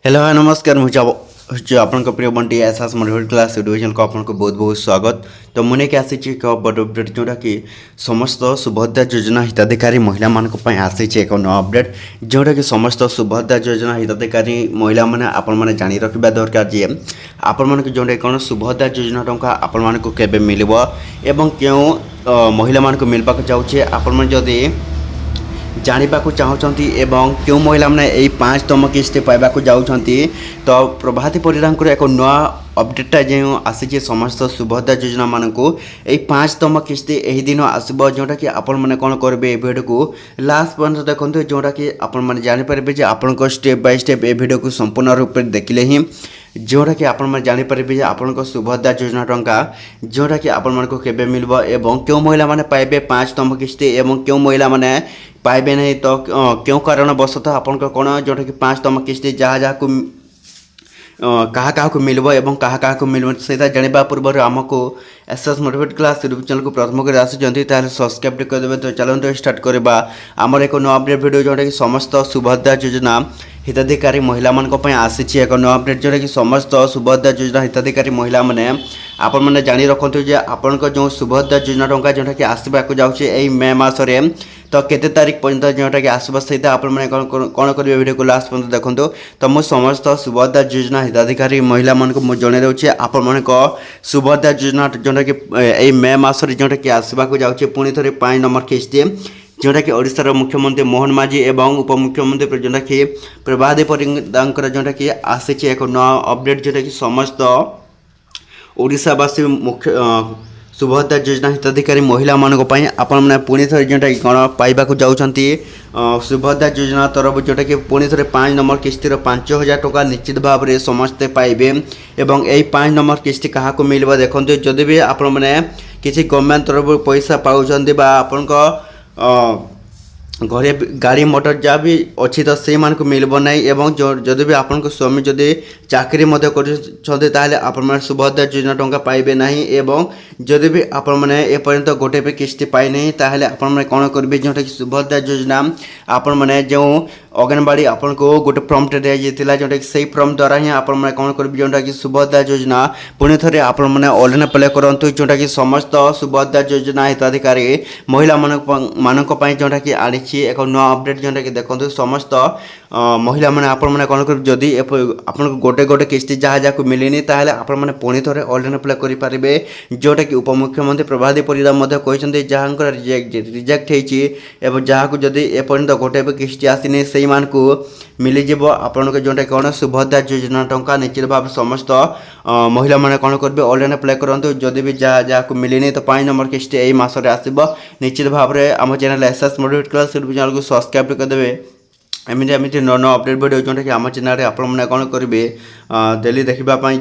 Hello hi नमस्कार मुझे आपन प्रिय Bunty SS motivate class YouTube channel को आपको बहुत बहुत स्वागत। तो मुझे क्या आसी एक बड़ अपडेट जोटा कि समस्त सुभद्रा योजना हिताधिकारी महिला मान आसी एक नया अपडेट जोटा कि समस्त सुभद्रा योजना हिताधिकारी महिला मैंने आपण मैंने जानी रखा दरकार जे आपण मान जो कौन सुभद्रा योजना टंका आपण मान केबे मिलबो एवं क्यों महिला मान मिलवा जाऊे आपण जदि जानिबाकू चाहूँगी एवं क्यों महिला मैंने यही 5तम किस्ती पाइबाकू जाऊँगी तो प्रभाती परिडांकर एक नया अपडेटा जो आसी समस्त सुभद्रा योजना मानक यही 5तम किस्ती यही दिन आसब जोटा कि आपण मैंने कौन करेंगे ये भिडियो को लास्ट पर्यटन देखते जोटा कि आपण मैंने जानीपारे आपण स्टेप बाय स्टेप ये भिडियो को संपूर्ण रूप से देखिले ही जोटा कि आपण मैंने जानीपारे आपण सुभद्रा योजना टंका जोटा कि आपण मानक केबे मिलबो एवं क्यों महिला मैंने पाइबे 5तम किस्ती एवं क्यों महिला मैंने पाइबे नहीं तो क्यों कारण बसतः आपण कौन जोटा कि 5तम किस्ती जहाँ जहाँ को क्या मिलबो एवं क्या मिलबो से जाना पूर्व आमको SS motivate class YouTube channel को प्रथम कर आसुँच सब्सक्राइब करदे। तो चलते स्टार्ट करवा आमर एक नया अपडेट वीडियो जोटा कि समस्त सुभद्रा योजना हिताधिकारी महिला मान आसी एक नया अपडेट जोटा कि समस्त सुभद्रा योजना हिताधिकारी महिला मैंने आपण मैंने जानी रखु जे आपण जो सुभद्रा योजना टंका जोटा कि आसवाक जाऊँगी मे मसरे तो केते तारीख पर्यंत जोटा कि आसवा सहित आपण मैंने कौन करेंगे वीडियो को लास्ट पर्यंत देखो। तो मुझे समस्त सुभद्रा योजना हिताधिकारी महिला मान को जन दूसरे आपण मान सुभद्रा योजना जोटा कि यही मे मसरे जोटा कि आसवाक जाऊँगी पुणी थे 5 नंबर किस्ती जोटा कि ओडिशार मुख्यमंत्री मोहन माझी एवं उपमुख्यमंत्री जोटा कि प्रभाती परिडांकर जोटा कि आसी एक नया अपडेट जोटा कि समस्त ओडिशावासी मुख्य सुभद्रा योजना हिताधिकारी महिला मानक आपण मैंने पुणी थे जोटा कि कौन पाइबाकू जाऊँगी सुभद्रा योजना तरफ जोटा कि पुणी थे 5 नंबर किस्तीर 5000 टका निश्चित भाव में समस्ते पाइबे एवं यही 5 नंबर किस्ती क्या मिलवा देखते जदि भी आपण मैंने किसी गवर्नमेंट तरफ पैसा पाँच आपण घरे गाड़ी मोटर जहाँ भी अच्छी तो से मान को मिलबो नहीं एवं जदि भी आपण स्वामी जदि चाकरी कर सुभद्रा योजना टंका पाइबे नहीं एवं जदि भी आपण मैंने एपर्यंत गोटे भी किस्ती पाई नहीं ताहले आपण मैंने कौन करेंगे जोटा कि सुभद्रा योजना आपण मैंने जो अंगनवाड़ी आपण को गोटे फर्म टे दिया जोटा कि सही फर्म द्वारा ही आपण मैंने कौन करेंगे जोटा कि सुभद्रा योजना पुणी थे आपण मैंने ऑनलाइन अप्लाई करंतु जोटा कि समस्त सुभद्रा योजना हिताधिकारी महिला मानक जोटा कि आनी एक नया अपडेट जोटा कि देखो समस्त महिला मैंने आपण मैंने कौन कर जदि आपन गोटे गोटे किस्ती जहाँ जहाँ को मिलनी ताहले आपण मैंने पुणी थे ऑनलाइन अप्लाई करेंगे जोटा कि उपमुख्यमंत्री प्रभाती परिडा कहते जहाँ रिजेक्ट हो जहाँ को जदि एपर्यंत गोटे भी किस्ती आसनी से मान को मिलଯିव आपण जोटा कौन सुभद्रा योजना टंका निश्चित भाव समस्त महिला मैंने कौन करेंगे ऑनलाइन अप्लाई करूँ जदि भी जहाँ जहाँ को मिलनी तो 5 नंबर किस्ती यही मसरे आसब निश्चित भाव में आम channel SS motivate class YouTube channel को सब्सक्राइब करदे एमती नया नया अपडेट वीडियो जोटा कि आम चैनल आप कौन करेंगे डेली देखापी